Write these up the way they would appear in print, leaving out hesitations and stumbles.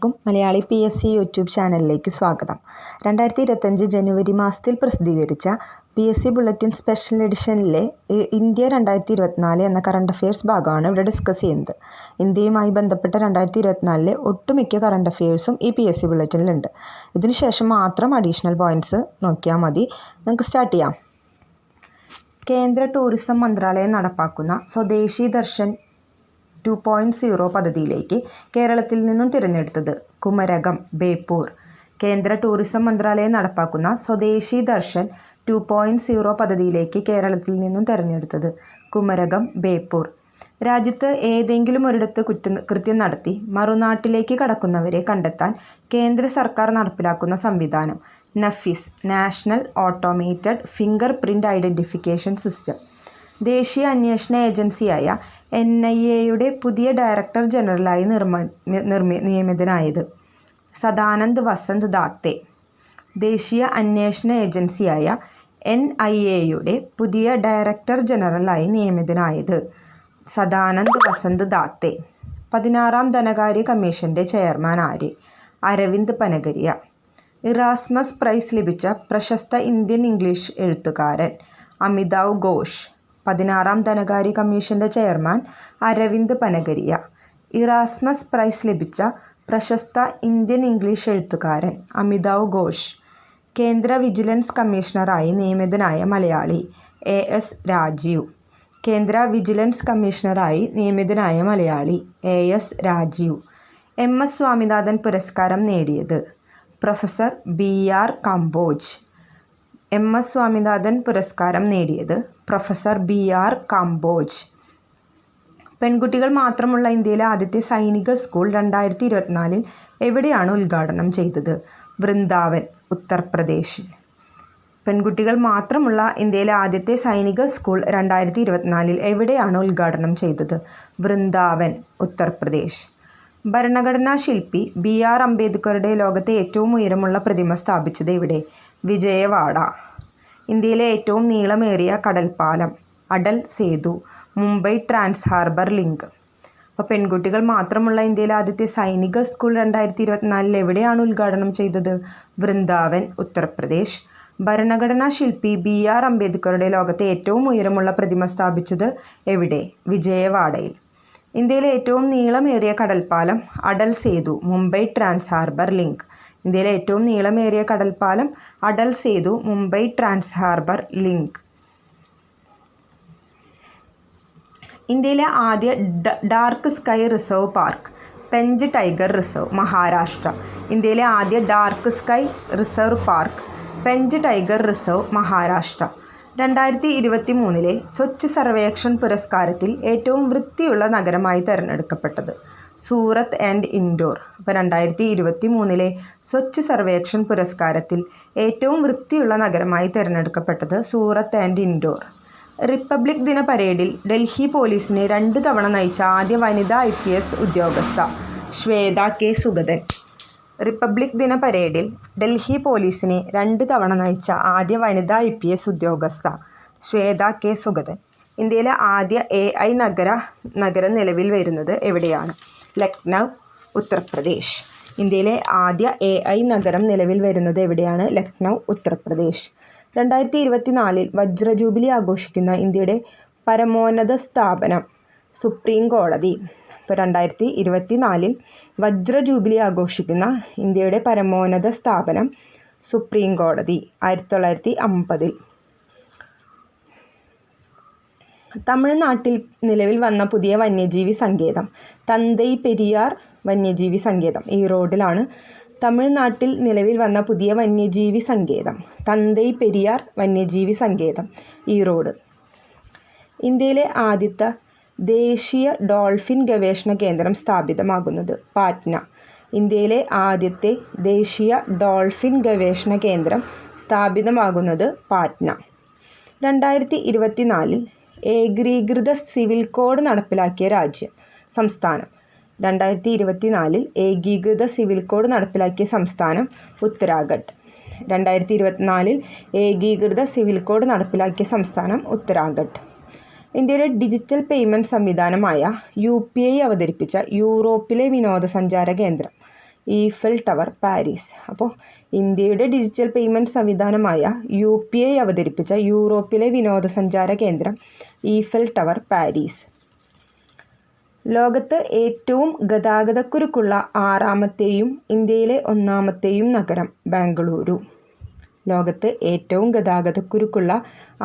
എല്ലാവർക്കും Malayali PSC YouTube ചാനലിലേക്ക് സ്വാഗതം. 2025 ജനുവരി മാസത്തിൽ പ്രസിദ്ധീകരിച്ച PSC ബുള്ളറ്റിൻ സ്പെഷ്യൽ എഡിഷനിലെ ഇന്ത്യ 2024 എന്ന കറണ്ട് അഫയേഴ്സ് ഭാഗമാണ് ഇവിടെ ഡിസ്കസ് ചെയ്യുന്നത്. ഇന്ത്യയുമായി ബന്ധപ്പെട്ട 2024 ഒട്ടുമിക്ക കറണ്ട് അഫയേഴ്സും ഈ PSC ബുള്ളറ്റിനിലുണ്ട്. ഇതിനുശേഷം മാത്രം അഡീഷണൽ പോയിൻറ്റ്സ് നോക്കിയാൽ മതി. നമുക്ക് സ്റ്റാർട്ട് ചെയ്യാം. കേന്ദ്ര ടൂറിസം മന്ത്രാലയം നടപ്പാക്കുന്ന സ്വദേശി ദർശൻ 2.0 പദ്ധതിയിലേക്ക് കേരളത്തിൽ നിന്നും തിരഞ്ഞെടുത്തത് കുമരകം, ബേപ്പൂർ. കേന്ദ്ര ടൂറിസം മന്ത്രാലയം നടപ്പാക്കുന്ന സ്വദേശി ദർശൻ 2.0 പദ്ധതിയിലേക്ക് കേരളത്തിൽ നിന്നും തിരഞ്ഞെടുത്തത് കുമരകം, ബേപ്പൂർ. രാജ്യത്ത് ഏതെങ്കിലും ഒരിടത്ത് കൃത്യം നടത്തി മറുനാട്ടിലേക്ക് കടക്കുന്നവരെ കണ്ടെത്താൻ കേന്ദ്ര സർക്കാർ നടപ്പിലാക്കുന്ന സംവിധാനം Nafees, national automated finger print identification system. ദേശീയ അന്വേഷണ ഏജൻസിയായ NIA പുതിയ ഡയറക്ടർ ജനറലായി നിയമിതനായത് സദാനന്ദ് വസന്ത് ദാത്തെ. ദേശീയ അന്വേഷണ ഏജൻസിയായ NIA പുതിയ ഡയറക്ടർ ജനറലായി നിയമിതനായത് സദാനന്ദ് വസന്ത് ദാത്തെ. 16ാം ധനകാര്യ കമ്മീഷൻ്റെ ചെയർമാൻ ആര്? അരവിന്ദ് പനഗരിയ. ഇറാസ്മസ് പ്രൈസ് ലഭിച്ച പ്രശസ്ത ഇന്ത്യൻ ഇംഗ്ലീഷ് എഴുത്തുകാരൻ അമിതാവ് ഘോഷ്. 16ാം ധനകാര്യ കമ്മീഷൻ്റെ chairman Arvind Panagariya. Erasmus Prize ലഭിച്ച പ്രശസ്ത ഇന്ത്യൻ ഇംഗ്ലീഷ് എഴുത്തുകാരൻ അമിതാവ് ഘോഷ്. കേന്ദ്ര വിജിലൻസ് കമ്മീഷണറായി നിയമിതനായ മലയാളി AS രാജീവ്. കേന്ദ്ര വിജിലൻസ് കമ്മീഷണറായി നിയമിതനായ മലയാളി AS രാജീവ്. MS സ്വാമിനാഥൻ പുരസ്കാരം നേടിയത് professor BR Kamboj. MS Swaminathan പുരസ്കാരം നേടിയത് പ്രൊഫസർ BR കമ്പോജ്. പെൺകുട്ടികൾ മാത്രമുള്ള ഇന്ത്യയിലെ ആദ്യത്തെ സൈനിക സ്കൂൾ 2024 എവിടെയാണ് ഉദ്ഘാടനം ചെയ്തത്? വൃന്ദാവൻ, ഉത്തർപ്രദേശിൽ. പെൺകുട്ടികൾ മാത്രമുള്ള ഇന്ത്യയിലെ ആദ്യത്തെ സൈനിക സ്കൂൾ 2024 എവിടെയാണ് ഉദ്ഘാടനം ചെയ്തത്? വൃന്ദാവൻ, ഉത്തർപ്രദേശ്. ഭരണഘടനാ ശില്പി BR അംബേദ്കറുടെ ലോകത്തെ ഏറ്റവും ഉയരമുള്ള പ്രതിമ സ്ഥാപിച്ചത് ഇവിടെ? വിജയവാഡ. ഇന്ത്യയിലെ ഏറ്റവും നീളമേറിയ കടൽപ്പാലം Atal Setu, Mumbai Trans Harbour Link. അപ്പോൾ പെൺകുട്ടികൾ മാത്രമുള്ള ഇന്ത്യയിലെ ആദ്യത്തെ സൈനിക സ്കൂൾ 2024 എവിടെയാണ് ഉദ്ഘാടനം ചെയ്തത്? വൃന്ദാവൻ, ഉത്തർപ്രദേശ്. ഭരണഘടനാ ശില്പി BR അംബേദ്കറുടെ ലോകത്തെ ഏറ്റവും ഉയരമുള്ള പ്രതിമ സ്ഥാപിച്ചത് എവിടെ? വിജയവാഡയിൽ. ഇന്ത്യയിലെ ഏറ്റവും നീളമേറിയ കടൽപ്പാലം Atal Setu, Mumbai Trans Harbour Link. ഇന്ത്യയിലെ ഏറ്റവും നീളമേറിയ കടൽപ്പാലം Atal Setu, Mumbai Trans Harbour Link. ഇന്ത്യയിലെ ആദ്യ dark sky reserve park Pench tiger reserve, Maharashtra. ഇന്ത്യയിലെ ആദ്യ dark sky reserve park Pench tiger reserve, Maharashtra. 2023 Swachh Survekshan പുരസ്കാരത്തിൽ ഏറ്റവും വൃത്തിയുള്ള നഗരമായി തിരഞ്ഞെടുക്കപ്പെട്ടത് സൂറത്ത് ആൻഡ് ഇൻഡോർ. അപ്പോൾ 2023 സ്വച്ഛ് സർവേക്ഷൺ പുരസ്കാരത്തിൽ ഏറ്റവും വൃത്തിയുള്ള നഗരമായി തിരഞ്ഞെടുക്കപ്പെട്ടത് സൂറത്ത് ആൻഡ് ഇൻഡോർ. റിപ്പബ്ലിക് ദിന പരേഡിൽ ഡൽഹി പോലീസിനെ 2 തവണ നയിച്ച ആദ്യ വനിതാ IPS ഉദ്യോഗസ്ഥ ശ്വേത K സുഗതൻ. റിപ്പബ്ലിക് ദിന പരേഡിൽ ഡൽഹി പോലീസിനെ 2 തവണ നയിച്ച ആദ്യ വനിതാ IPS ഉദ്യോഗസ്ഥ ശ്വേത K സുഗതൻ. ഇന്ത്യയിലെ ആദ്യ AI നഗരം നിലവിൽ വരുന്നത് എവിടെയാണ്? ലക്നൗ, ഉത്തർപ്രദേശ്. ഇന്ത്യയിലെ ആദ്യ AI നഗരം നിലവിൽ വരുന്നത് എവിടെയാണ്? ലക്നൗ, ഉത്തർപ്രദേശ്. 2024 വജ്ര ജൂബിലി ആഘോഷിക്കുന്ന ഇന്ത്യയുടെ പരമോന്നത സ്ഥാപനം സുപ്രീം കോടതി. ഇപ്പോൾ 2024 വജ്ര ജൂബിലി ആഘോഷിക്കുന്ന ഇന്ത്യയുടെ പരമോന്നത സ്ഥാപനം സുപ്രീം കോടതി. 1950. തമിഴ്നാട്ടിൽ നിലവിൽ വന്ന പുതിയ വന്യജീവി സങ്കേതം തന്തൈ പെരിയാർ വന്യജീവി സങ്കേതം. ഈ റോഡിലാണ്. തമിഴ്നാട്ടിൽ നിലവിൽ വന്ന പുതിയ വന്യജീവി സങ്കേതം തന്തൈ പെരിയാർ വന്യജീവി സങ്കേതം, ഈ റോഡ്. ഇന്ത്യയിലെ ആദ്യത്തെ ദേശീയ ഡോൾഫിൻ ഗവേഷണ കേന്ദ്രം സ്ഥാപിതമാകുന്നത് പാറ്റ്ന. ഇന്ത്യയിലെ ആദ്യത്തെ ദേശീയ ഡോൾഫിൻ ഗവേഷണ കേന്ദ്രം സ്ഥാപിതമാകുന്നത് പാറ്റ്ന. 2024 ഏകീകൃത സിവിൽ കോഡ് നടപ്പിലാക്കിയ സംസ്ഥാനം. 2024 ഏകീകൃത സിവിൽ കോഡ് നടപ്പിലാക്കിയ സംസ്ഥാനം ഉത്തരാഖണ്ഡ്. 2024 ഏകീകൃത സിവിൽ കോഡ് നടപ്പിലാക്കിയ സംസ്ഥാനം ഉത്തരാഖണ്ഡ്. ഇന്ത്യയുടെ ഡിജിറ്റൽ പേയ്മെൻറ്റ് സംവിധാനമായ UPI അവതരിപ്പിച്ച യൂറോപ്പിലെ വിനോദസഞ്ചാര കേന്ദ്രം ഈഫൽ ടവർ, പാരീസ്. അപ്പോൾ ഇന്ത്യയുടെ ഡിജിറ്റൽ പേയ്മെൻറ്റ് സംവിധാനമായ UPI അവതരിപ്പിച്ച യൂറോപ്പിലെ വിനോദസഞ്ചാര കേന്ദ്രം ഈഫൽ ടവർ, പാരീസ്. ലോകത്ത് ഏറ്റവും ഗതാഗതക്കുരുക്കുള്ള 6ാമത്തെയും ഇന്ത്യയിലെ 1ാമത്തെയും നഗരം ബാംഗ്ലൂരു. ലോകത്ത് ഏറ്റവും ഗതാഗതക്കുരുക്കുള്ള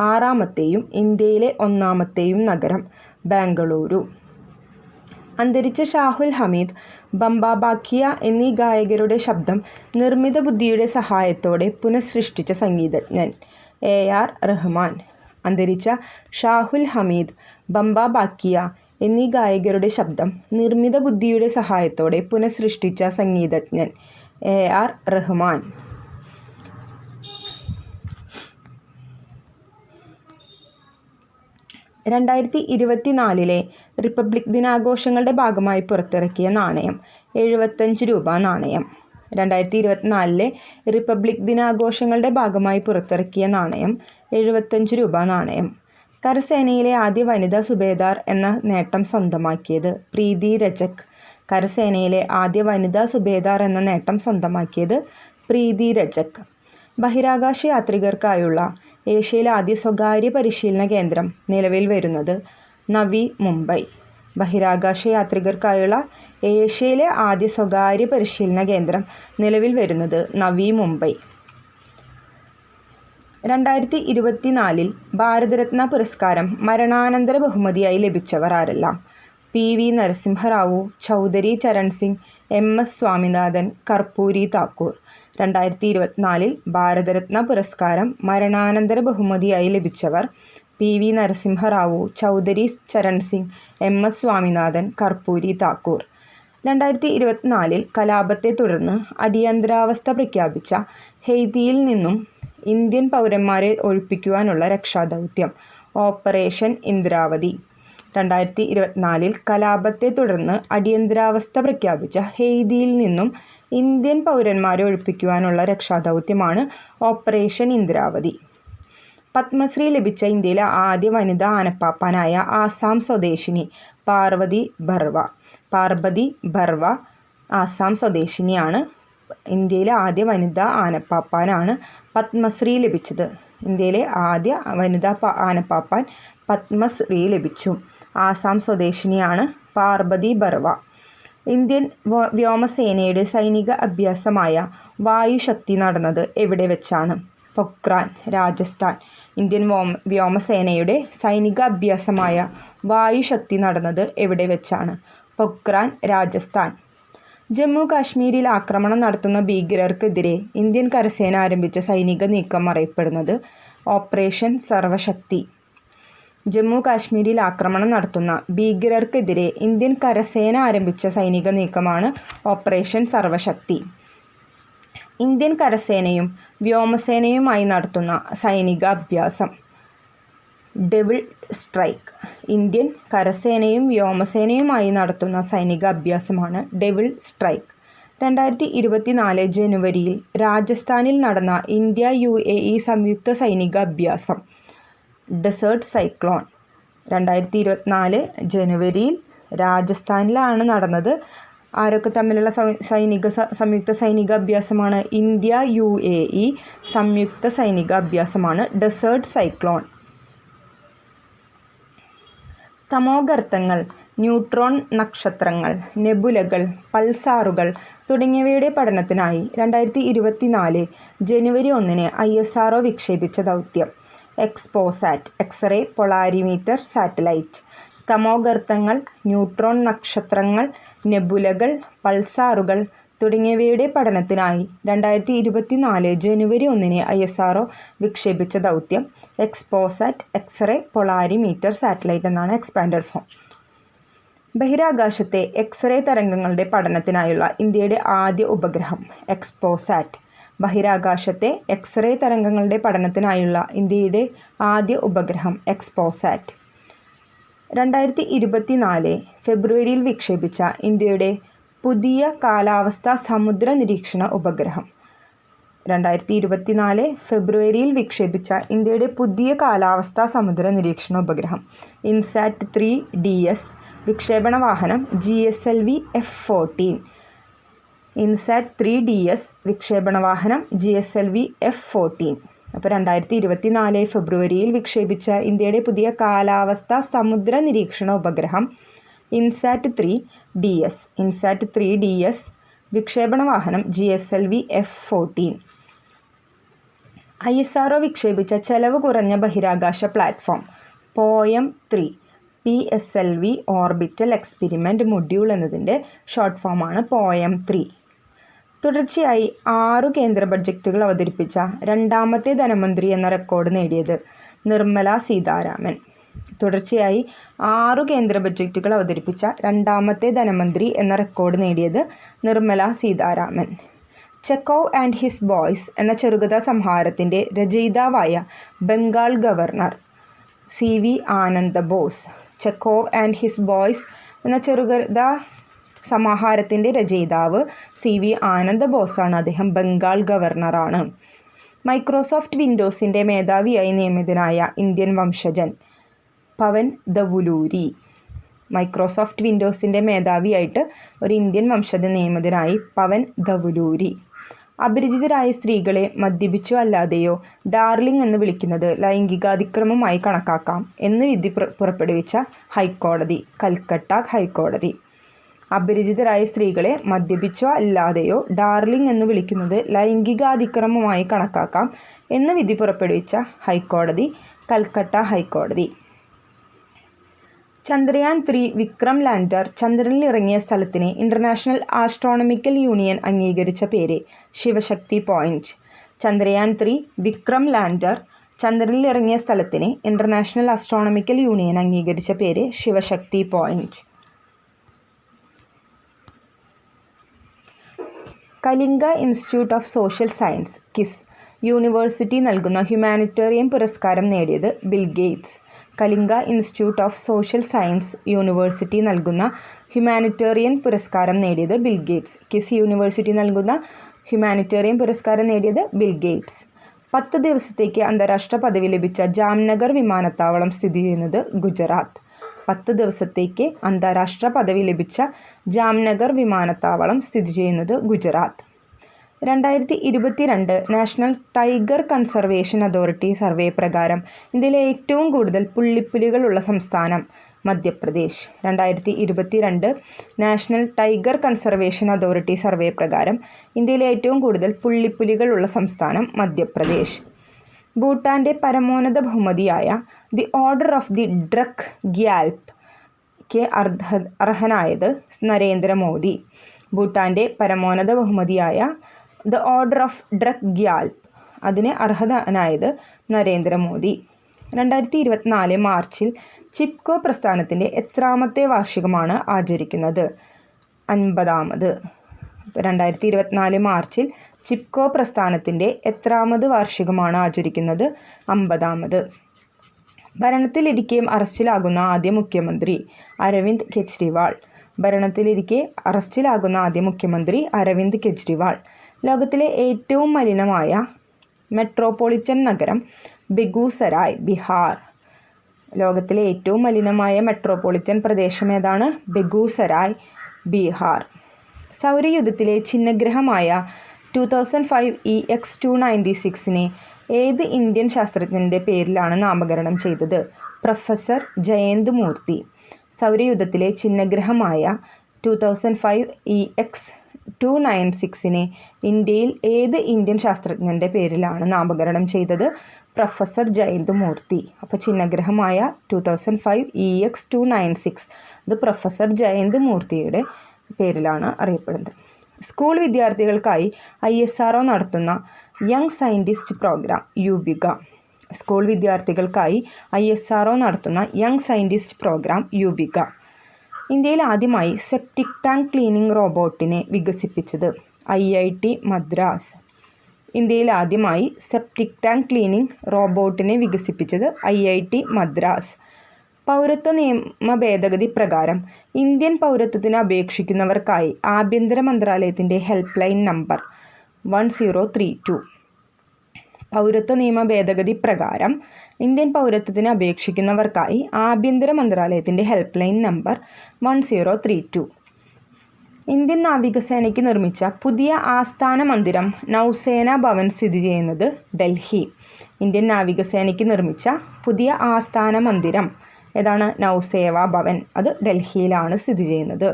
6ാമത്തെയും ഇന്ത്യയിലെ 1ാമത്തെയും നഗരം ബാംഗ്ലൂരു. അന്തരിച്ച ഷാഹുൽ ഹമീദ്, ബംബ ബാക്കിയ എന്നീ ഗായകരുടെ ശബ്ദം നിർമ്മിത ബുദ്ധിയുടെ സഹായത്തോടെ പുനഃസൃഷ്ടിച്ച സംഗീതജ്ഞൻ AR റഹ്മാൻ. അന്തരിച്ച ഷാഹുൽ ഹമീദ്, ബംബ ബാക്കിയ എന്നീ ഗായകരുടെ ശബ്ദം നിർമ്മിത ബുദ്ധിയുടെ സഹായത്തോടെ പുനഃസൃഷ്ടിച്ച സംഗീതജ്ഞൻ AR റഹ്മാൻ. 2024 റിപ്പബ്ലിക് ദിനാഘോഷങ്ങളുടെ ഭാഗമായി പുറത്തിറക്കിയ നാണയം 75 രൂപ നാണയം. 2024 റിപ്പബ്ലിക് ദിനാഘോഷങ്ങളുടെ ഭാഗമായി പുറത്തിറക്കിയ നാണയം 75 രൂപ നാണയം. കരസേനയിലെ ആദ്യ വനിതാ സുബേദാർ എന്ന നേട്ടം സ്വന്തമാക്കിയത് പ്രീതി രജക്. കരസേനയിലെ ആദ്യ വനിതാ സുബേദാർ എന്ന നേട്ടം സ്വന്തമാക്കിയത് പ്രീതി രജക്. ബഹിരാകാശ യാത്രികർക്കായുള്ള ഏഷ്യയിലെ ആദ്യ സ്വകാര്യ പരിശീലന കേന്ദ്രം നിലവിൽ വരുന്നത് നവി മുംബൈ. ബഹിരാകാശ യാത്രികർക്കായുള്ള ഏഷ്യയിലെ ആദ്യ സ്വകാര്യ പരിശീലന കേന്ദ്രം നിലവിൽ വരുന്നത് നവി മുംബൈ. 2024 ഭാരതരത്ന പുരസ്കാരം മരണാനന്തര ബഹുമതിയായി ലഭിച്ചവർ ആരെല്ലാം? PV Narasimha Rao, Chaudhary Charan Singh, MS Swaminathan, Karpoori Thakur. 2024 ഭാരതരത്ന പുരസ്കാരം മരണാനന്തര ബഹുമതിയായി ലഭിച്ചവർ PV നരസിംഹറാവു, ചൗധരി ചരൺ സിംഗ്, MS സ്വാമിനാഥൻ, കർപ്പൂരി താക്കൂർ. 2024 കലാപത്തെ തുടർന്ന് അടിയന്തരാവസ്ഥ പ്രഖ്യാപിച്ച ഹെയ്തിയിൽ നിന്നും ഇന്ത്യൻ പൗരന്മാരെ ഒഴിപ്പിക്കുവാനുള്ള രക്ഷാദൗത്യം ഓപ്പറേഷൻ ഇന്ദ്രാവതി. 2024 കലാപത്തെ തുടർന്ന് അടിയന്തരാവസ്ഥ പ്രഖ്യാപിച്ച ഹെയ്തിയിൽ നിന്നും ഇന്ത്യൻ പൗരന്മാരെ ഒഴിപ്പിക്കുവാനുള്ള രക്ഷാദൗത്യമാണ് ഓപ്പറേഷൻ ഇന്ദ്രാവതി. പത്മശ്രീ ലഭിച്ച ഇന്ത്യയിലെ ആദ്യ വനിതാ ആനപ്പാപ്പാനായ ആസാം സ്വദേശിനി പാർവതി ബർവ. പാർവതി ബർവ ആസാം സ്വദേശിനിയാണ്. ഇന്ത്യയിലെ ആദ്യ വനിതാ ആനപ്പാപ്പാനാണ് പത്മശ്രീ ലഭിച്ചത്. ഇന്ത്യയിലെ ആദ്യ വനിതാ ആനപ്പാപ്പാൻ പത്മശ്രീ ലഭിച്ചു. ആസാം സ്വദേശിനിയാണ് പാർവതി ബർവ. ഇന്ത്യൻ വ്യോമസേനയുടെ സൈനിക അഭ്യാസമായ വായുശക്തി നടന്നത് എവിടെ വെച്ചാണ്? പൊക്രാൻ, രാജസ്ഥാൻ. ഇന്ത്യൻ വ്യോമസേനയുടെ സൈനിക അഭ്യാസമായ വായുശക്തി നടന്നത് എവിടെ വെച്ചാണ്? പൊക്രാൻ, രാജസ്ഥാൻ. ജമ്മു കാശ്മീരിൽ ആക്രമണം നടത്തുന്ന ഭീകരർക്കെതിരെ ഇന്ത്യൻ കരസേന ആരംഭിച്ച സൈനിക നീക്കം അറിയപ്പെടുന്നത് ഓപ്പറേഷൻ സർവശക്തി. ജമ്മു കാശ്മീരിൽ ആക്രമണം നടത്തുന്ന ഭീകരർക്കെതിരെ ഇന്ത്യൻ കരസേന ആരംഭിച്ച സൈനിക നീക്കമാണ് ഓപ്പറേഷൻ സർവശക്തി. ഇന്ത്യൻ കരസേനയും വ്യോമസേനയുമായി നടത്തുന്ന സൈനിക അഭ്യാസം ഡെവിൾ സ്ട്രൈക്ക്. ഇന്ത്യൻ കരസേനയും വ്യോമസേനയുമായി നടത്തുന്ന സൈനിക അഭ്യാസമാണ് ഡെവിൾ സ്ട്രൈക്ക്. 2024 ജനുവരിയിൽ രാജസ്ഥാനിൽ നടന്ന ഇന്ത്യ UAE സംയുക്ത സൈനിക അഭ്യാസം ഡെസേർട്ട് സൈക്ലോൺ. 2024 ജനുവരിയിൽ രാജസ്ഥാനിലാണ് നടന്നത്. ആരൊക്കെ തമ്മിലുള്ള സംയുക്ത സൈനിക അഭ്യാസമാണ്? ഇന്ത്യ UAE സംയുക്ത സൈനിക അഭ്യാസമാണ് ഡെസേർട്ട് സൈക്ലോൺ. തമോഗർത്തങ്ങൾ, ന്യൂട്രോൺ നക്ഷത്രങ്ങൾ, നെബുലകൾ, പൾസാറുകൾ തുടങ്ങിയവയുടെ പഠനത്തിനായി 2024 ജനുവരി 1 ISRO വിക്ഷേപിച്ച ദൗത്യം എക്സ്പോസാറ്റ്, എക്സ്റേ പൊളാരിമീറ്റർ സാറ്റലൈറ്റ്. തമോഗർത്തങ്ങൾ, ന്യൂട്രോൺ നക്ഷത്രങ്ങൾ, നെബുലകൾ, പൾസാറുകൾ തുടങ്ങിയവയുടെ പഠനത്തിനായി 2024 ജനുവരി 1 ISRO വിക്ഷേപിച്ച ദൗത്യം എക്സ്പോസാറ്റ്, എക്സ്റേ പൊളാരിമീറ്റർ സാറ്റലൈറ്റ് എന്നാണ് എക്സ്പാൻഡഡ് ഫോം. ബഹിരാകാശത്തെ എക്സ്റേ തരംഗങ്ങളുടെ പഠനത്തിനായുള്ള ഇന്ത്യയുടെ ആദ്യ ഉപഗ്രഹം എക്സ്പോസാറ്റ്. ബഹിരാകാശത്തെ എക്സ്റേ തരംഗങ്ങളുടെ പഠനത്തിനായുള്ള ഇന്ത്യയുടെ ആദ്യ ഉപഗ്രഹം എക്സ്പോസാറ്റ്. 2024 ഫെബ്രുവരിയിൽ വിക്ഷേപിച്ച ഇന്ത്യയുടെ പുതിയ കാലാവസ്ഥാ സമുദ്ര നിരീക്ഷണ ഉപഗ്രഹം. 2024 ഫെബ്രുവരിയിൽ വിക്ഷേപിച്ച ഇന്ത്യയുടെ പുതിയ കാലാവസ്ഥാ സമുദ്ര നിരീക്ഷണ ഉപഗ്രഹം ഇൻസാറ്റ് 3DS. വിക്ഷേപണ വാഹനം GSLV F-14. ഇൻസാറ്റ് 3DS വിക്ഷേപണ വാഹനം GSLV F-14. അപ്പോൾ 2024 ഫെബ്രുവരിയിൽ വിക്ഷേപിച്ച ഇന്ത്യയുടെ പുതിയ കാലാവസ്ഥാ സമുദ്ര നിരീക്ഷണ ഉപഗ്രഹം ഇൻസാറ്റ് 3DS വിക്ഷേപണ വാഹനം GSLV F-14. ISRO വിക്ഷേപിച്ച ചെലവ് കുറഞ്ഞ ബഹിരാകാശ platform POEM-3 PSLV orbital experiment module എന്നതിൻ്റെ ഷോർട്ട് ഫോമാണ് POEM-3. തുടർച്ചയായി 6 കേന്ദ്ര ബഡ്ജറ്റുകൾ അവതരിപ്പിച്ച രണ്ടാമത്തെ ധനമന്ത്രി എന്ന റെക്കോർഡ് നേടിയത് നിർമ്മല സീതാരാമൻ. തുടർച്ചയായി 6 കേന്ദ്ര ബഡ്ജറ്റുകൾ അവതരിപ്പിച്ച രണ്ടാമത്തെ ധനമന്ത്രി എന്ന റെക്കോർഡ് നേടിയത് Nirmala Sitharaman. Chekhov and his boys എന്ന ചെറുകഥാ സംഹാരത്തിൻ്റെ രചയിതാവായ Bengal governor CV Ananda boss. Chekhov and his boys എന്ന ചെറുകഥാ സമാഹാരത്തിൻ്റെ രചയിതാവ് CV ആനന്ദ ബോസാണ്. അദ്ദേഹം ബംഗാൾ ഗവർണറാണ്. മൈക്രോസോഫ്റ്റ് വിൻഡോസിൻ്റെ മേധാവിയായി നിയമിതനായ ഇന്ത്യൻ വംശജൻ പവൻ ദവുലൂരി. മൈക്രോസോഫ്റ്റ് വിൻഡോസിൻ്റെ മേധാവിയായിട്ട് ഒരു ഇന്ത്യൻ വംശജൻ നിയമിതനായി പവൻ ദവുലൂരി. അപരിചിതരായ സ്ത്രീകളെ മദ്യപിച്ചോ അല്ലാതെയോ ഡാർലിംഗ് എന്ന് വിളിക്കുന്നത് ലൈംഗികാതിക്രമമായി കണക്കാക്കാം എന്ന് വിധി പുറപ്പെടുവിച്ച ഹൈക്കോടതി, കൽക്കട്ട ഹൈക്കോടതി. അപരിചിതരായ സ്ത്രീകളെ മദ്യപിച്ചോ അല്ലാതെയോ ഡാർലിംഗ് എന്ന് വിളിക്കുന്നത് ലൈംഗികാതിക്രമമായി കണക്കാക്കാം എന്ന് വിധി പുറപ്പെടുവിച്ച ഹൈക്കോടതി, കൽക്കട്ട ഹൈക്കോടതി. ചന്ദ്രയാൻ 3 വിക്രം ലാൻഡർ ചന്ദ്രനിൽ ഇറങ്ങിയ സ്ഥലത്തിന് ഇൻ്റർനാഷണൽ ആസ്ട്രോണമിക്കൽ യൂണിയൻ അംഗീകരിച്ച പേര് ശിവശക്തി പോയിന്റ്. ചന്ദ്രയാൻ 3 വിക്രം ലാൻഡർ ചന്ദ്രനിൽ ഇറങ്ങിയ സ്ഥലത്തിന് ഇൻ്റർനാഷണൽ ആസ്ട്രോണമിക്കൽ യൂണിയൻ അംഗീകരിച്ച പേര് Shivshakti Point. Kalinga Institute of Social Science KISS University നൽകുന്ന ഹ്യൂമാനിറ്റേറിയൻ പുരസ്കാരം നേടിയത് Bill Gates. Kalinga Institute of Social Science University നൽകുന്ന ഹ്യൂമാനിറ്റേറിയൻ പുരസ്കാരം നേടിയത് ബിൽ ഗേറ്റ്സ്. KISS യൂണിവേഴ്സിറ്റി നൽകുന്ന ഹ്യൂമാനിറ്റേറിയൻ പുരസ്കാരം നേടിയത് ബിൽ ഗേറ്റ്സ്. 10 ദിവസത്തേക്ക് അന്താരാഷ്ട്ര പദവി ലഭിച്ച ജാംനഗർ വിമാനത്താവളം സ്ഥിതി ചെയ്യുന്നത് ഗുജറാത്ത്. 10 ദിവസത്തേക്ക് അന്താരാഷ്ട്ര പദവി ലഭിച്ച ജാംനഗർ വിമാനത്താവളം സ്ഥിതി ചെയ്യുന്നത് Gujarat. 2022 national tiger conservation authority survey പ്രകാരം ഇന്ത്യയിലെ ഏറ്റവും കൂടുതൽ പുള്ളിപ്പുലികളുള്ള സംസ്ഥാനം Madhya Pradesh. 2022 national tiger conservation authority survey പ്രകാരം ഇന്ത്യയിലെ ഏറ്റവും കൂടുതൽ പുള്ളിപ്പുലികളുള്ള സംസ്ഥാനം മധ്യപ്രദേശ്. ഭൂട്ടാൻ്റെ പരമോന്നത ബഹുമതിയായ the Order of the Druk ഗ്യാൽപ്ക്ക് അർഹനായത് നരേന്ദ്രമോദി. ഭൂട്ടാൻ്റെ പരമോന്നത ബഹുമതിയായ the Order of Druk Gyalpo അതിന് അർഹനായത് നരേന്ദ്രമോദി. 2024 മാർച്ചിൽ ചിപ്കോ പ്രസ്ഥാനത്തിൻ്റെ എത്രാമത്തെ വാർഷികമാണ് ആചരിക്കുന്നത്? 50ാമത്. 2024 മാർച്ചിൽ ചിപ്കോ പ്രസ്ഥാനത്തിൻ്റെ എത്രാമത് വാർഷികമാണ് ആചരിക്കുന്നത്? 50ാമത്. ഭരണത്തിലിരിക്കെ അറസ്റ്റിലാകുന്ന ആദ്യ മുഖ്യമന്ത്രി അരവിന്ദ് കെജ്രിവാൾ. ഭരണത്തിലിരിക്കെ അറസ്റ്റിലാകുന്ന ആദ്യ മുഖ്യമന്ത്രി അരവിന്ദ് കെജ്രിവാൾ. ലോകത്തിലെ ഏറ്റവും മലിനമായ മെട്രോപൊളിറ്റൻ നഗരം ബെഗൂസരായ്, ബീഹാർ. ലോകത്തിലെ ഏറ്റവും മലിനമായ മെട്രോപൊളിറ്റൻ പ്രദേശം ഏതാണ്? ബെഗൂസരായ്, ബീഹാർ. സൗരയൂഥത്തിലെ ഛിന്നഗ്രഹമായ 2005 EX-296നെ ഏത് ഇന്ത്യൻ ശാസ്ത്രജ്ഞൻ്റെ പേരിലാണ് നാമകരണം ചെയ്തത്? പ്രൊഫസർ ജയന്ത് മൂർത്തി. സൗരയൂഥത്തിലെ ഛിന്നഗ്രഹമായ 2005 EX-296നെ ഇന്ത്യയിൽ ഏത് ഇന്ത്യൻ ശാസ്ത്രജ്ഞൻ്റെ പേരിലാണ് നാമകരണം ചെയ്തത്? പ്രൊഫസർ ജയന്ത് മൂർത്തി. അപ്പോൾ ഛിന്നഗ്രഹമായ 2005 EX-296 അത് പ്രൊഫസർ ജയന്ത് മൂർത്തിയുടെ പേരിലാണ് അറിയപ്പെടുന്നത്. സ്കൂൾ വിദ്യാർത്ഥികൾക്കായി ISRO നടത്തുന്ന യങ് സയൻറ്റിസ്റ്റ് പ്രോഗ്രാം യുവിക. സ്കൂൾ വിദ്യാർത്ഥികൾക്കായി ISRO നടത്തുന്ന യങ് സയൻറ്റിസ്റ്റ് പ്രോഗ്രാം യുവിക. ഇന്ത്യയിൽ ആദ്യമായി സെപ്റ്റിക് ടാങ്ക് ക്ലീനിംഗ് റോബോട്ടിനെ വികസിപ്പിച്ചത് IIT മദ്രാസ്. ഇന്ത്യയിൽ ആദ്യമായി സെപ്റ്റിക് ടാങ്ക് ക്ലീനിംഗ് റോബോട്ടിനെ വികസിപ്പിച്ചത് IIT മദ്രാസ്. പൗരത്വ നിയമ ഭേദഗതി പ്രകാരം ഇന്ത്യൻ പൗരത്വത്തിന് അപേക്ഷിക്കുന്നവർക്കായി ആഭ്യന്തര മന്ത്രാലയത്തിൻ്റെ ഹെൽപ്പ് ലൈൻ നമ്പർ 1032. പൗരത്വ നിയമ ഭേദഗതി പ്രകാരം ഇന്ത്യൻ പൗരത്വത്തിന് അപേക്ഷിക്കുന്നവർക്കായി ആഭ്യന്തര മന്ത്രാലയത്തിൻ്റെ ഹെൽപ്പ് ലൈൻ നമ്പർ 1032. ഇന്ത്യൻ നാവികസേനയ്ക്ക് നിർമ്മിച്ച പുതിയ ആസ്ഥാന മന്ദിരം നൗസേന ഭവൻ സ്ഥിതി ചെയ്യുന്നത് ഡൽഹി. ഇന്ത്യൻ നാവികസേനയ്ക്ക് നിർമ്മിച്ച പുതിയ ആസ്ഥാന മന്ദിരം ഏതാണ്? നൗസേന ഭവൻ. അത് ഡൽഹിയിലാണ് സ്ഥിതി ചെയ്യുന്നത്.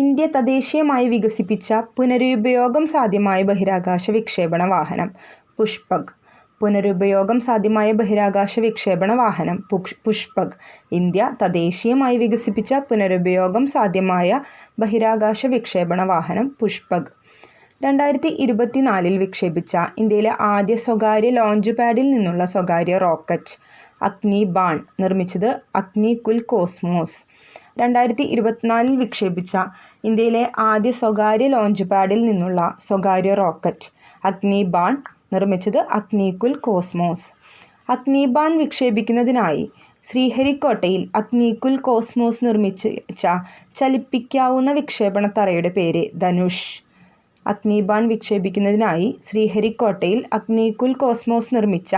ഇന്ത്യ തദ്ദേശീയമായി വികസിപ്പിച്ച പുനരുപയോഗം സാധ്യമായ ബഹിരാകാശ വിക്ഷേപണ വാഹനം പുഷ്പക്. പുനരുപയോഗം സാധ്യമായ ബഹിരാകാശ വിക്ഷേപണ വാഹനം പുഷ്പക്. ഇന്ത്യ തദ്ദേശീയമായി വികസിപ്പിച്ച പുനരുപയോഗം സാധ്യമായ ബഹിരാകാശ വിക്ഷേപണ വാഹനം പുഷ്പക്. 2024 വിക്ഷേപിച്ച ഇന്ത്യയിലെ ആദ്യ സ്വകാര്യ ലോഞ്ച് പാഡിൽ നിന്നുള്ള സ്വകാര്യ റോക്കറ്റ് അഗ്നിബാൺ. നിർമ്മിച്ചത് അഗ്നികുൽ കോസ്മോസ്. 2024 വിക്ഷേപിച്ച ഇന്ത്യയിലെ ആദ്യ സ്വകാര്യ ലോഞ്ച് പാഡിൽ നിന്നുള്ള സ്വകാര്യ റോക്കറ്റ് അഗ്നിബാൺ. നിർമ്മിച്ചത് അഗ്നികുൽ കോസ്മോസ്. അഗ്നിബാൺ വിക്ഷേപിക്കുന്നതിനായി ശ്രീഹരിക്കോട്ടയിൽ അഗ്നികുൽ കോസ്മോസ് നിർമ്മിച്ച ചലിപ്പിക്കാവുന്ന വിക്ഷേപണ തറയുടെ പേര് ധനുഷ്. അഗ്നിബാൺ വിക്ഷേപിക്കുന്നതിനായി ശ്രീഹരിക്കോട്ടയിൽ അഗ്നികുൽ കോസ്മോസ് നിർമ്മിച്ച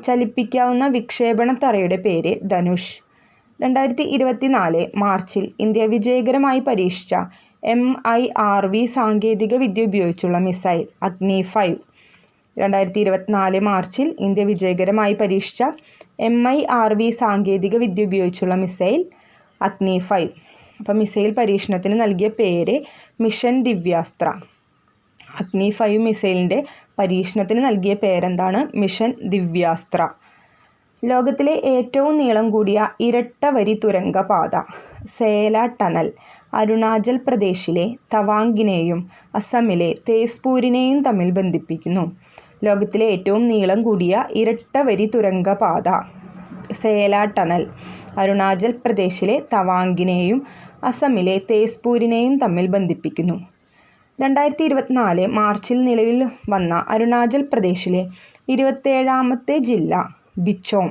ചലിപ്പിക്കാവുന്ന വിക്ഷേപണ തറയുടെ പേര് ധനുഷ്. 2024 മാർച്ചിൽ ഇന്ത്യ വിജയകരമായി പരീക്ഷിച്ച MIRV സാങ്കേതിക വിദ്യ ഉപയോഗിച്ചുള്ള മിസൈൽ അഗ്നി 5. 2024 മാർച്ചിൽ ഇന്ത്യ വിജയകരമായി പരീക്ഷിച്ച MIRV സാങ്കേതിക വിദ്യ ഉപയോഗിച്ചുള്ള മിസൈൽ അഗ്നി 5. അപ്പോൾ മിസൈൽ പരീക്ഷണത്തിന് നൽകിയ പേര് മിഷൻ ദിവ്യാസ്ത്ര. അഗ്നി 5 മിസൈലിൻ്റെ പരീക്ഷണത്തിന് നൽകിയ പേരെന്താണ്? മിഷൻ ദിവ്യാസ്ത്ര. ലോകത്തിലെ ഏറ്റവും നീളം കൂടിയ ഇരട്ട വരി തുരങ്കപാത സേല ടണൽ അരുണാചൽ പ്രദേശിലെ തവാങ്കിനെയും അസമിലെ തേസ്പൂരിനെയും തമ്മിൽ ബന്ധിപ്പിക്കുന്നു. ലോകത്തിലെ ഏറ്റവും നീളം കൂടിയ ഇരട്ട വരി തുരങ്കപാത സേല ടണൽ അരുണാചൽ പ്രദേശിലെ തവാങ്കിനെയും അസമിലെ തേസ്പൂരിനെയും തമ്മിൽ ബന്ധിപ്പിക്കുന്നു. 2024 മാർച്ചിൽ നിലവിൽ വന്ന അരുണാചൽ പ്രദേശിലെ 27ാമത്തെ ജില്ല ബിച്ചോം.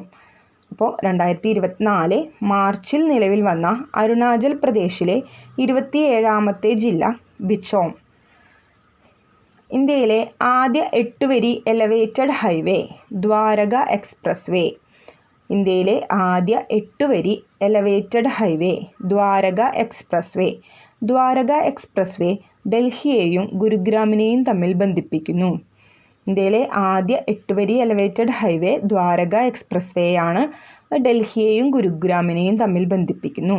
അപ്പോൾ 2024 മാർച്ചിൽ നിലവിൽ വന്ന അരുണാചൽ പ്രദേശിലെ 27ാമത്തെ ജില്ല ബിച്ചോം. ഇന്ത്യയിലെ ആദ്യ 8 വരി elevated highway Dwarka expressway. ഇന്ത്യയിലെ ആദ്യ 8 വരി elevated highway Dwarka expressway. Dwarka expressway ഡൽഹിയെയും ഗുരുഗ്രാമിനെയും തമ്മിൽ ബന്ധിപ്പിക്കുന്നു. ഇന്ത്യയിലെ ആദ്യ 8 വരി elevated highway Dwarka expressway ആണ്. ഡൽഹിയെയും ഗുരുഗ്രാമിനെയും തമ്മിൽ ബന്ധിപ്പിക്കുന്നു.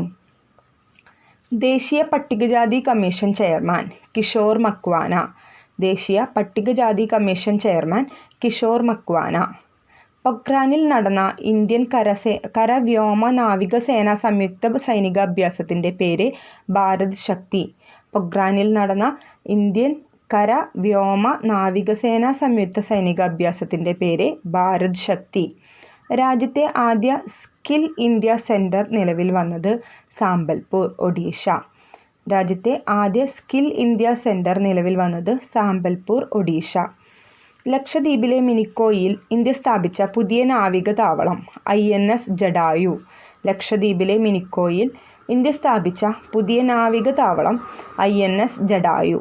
ദേശീയ പട്ടികജാതി കമ്മീഷൻ ചെയർമാൻ കിഷോർ മക്വാന. ദേശീയ പട്ടികജാതി കമ്മീഷൻ ചെയർമാൻ കിഷോർ മക്വാന. പൊഖ്രാനിൽ നടന്ന ഇന്ത്യൻ കരവ്യോമ നാവികസേന സംയുക്ത സൈനികാഭ്യാസത്തിൻ്റെ പേര് ഭാരത് ശക്തി. പൊഖ്രാനിൽ നടന്ന ഇന്ത്യൻ കര വ്യോമ നാവികസേന സംയുക്ത സൈനികാഭ്യാസത്തിൻ്റെ പേര് ഭാരത് ശക്തി. രാജ്യത്തെ ആദ്യ സ്കിൽ ഇന്ത്യ സെൻറ്റർ നിലവിൽ വന്നത് സാമ്പൽപൂർ, ഒഡീഷ. രാജ്യത്തെ ആദ്യ സ്കിൽ ഇന്ത്യ സെൻറ്റർ നിലവിൽ വന്നത് സാമ്പൽപൂർ, ഒഡീഷ. ലക്ഷദ്വീപിലെ മിനിക്കോയിൽ ഇന്ത്യ സ്ഥാപിച്ച പുതിയ നാവിക താവളം INS ജഡായു. ലക്ഷദ്വീപിലെ മിനിക്കോയിൽ ഇന്ത്യ സ്ഥാപിച്ച പുതിയ നാവിക താവളം INS ജഡായു.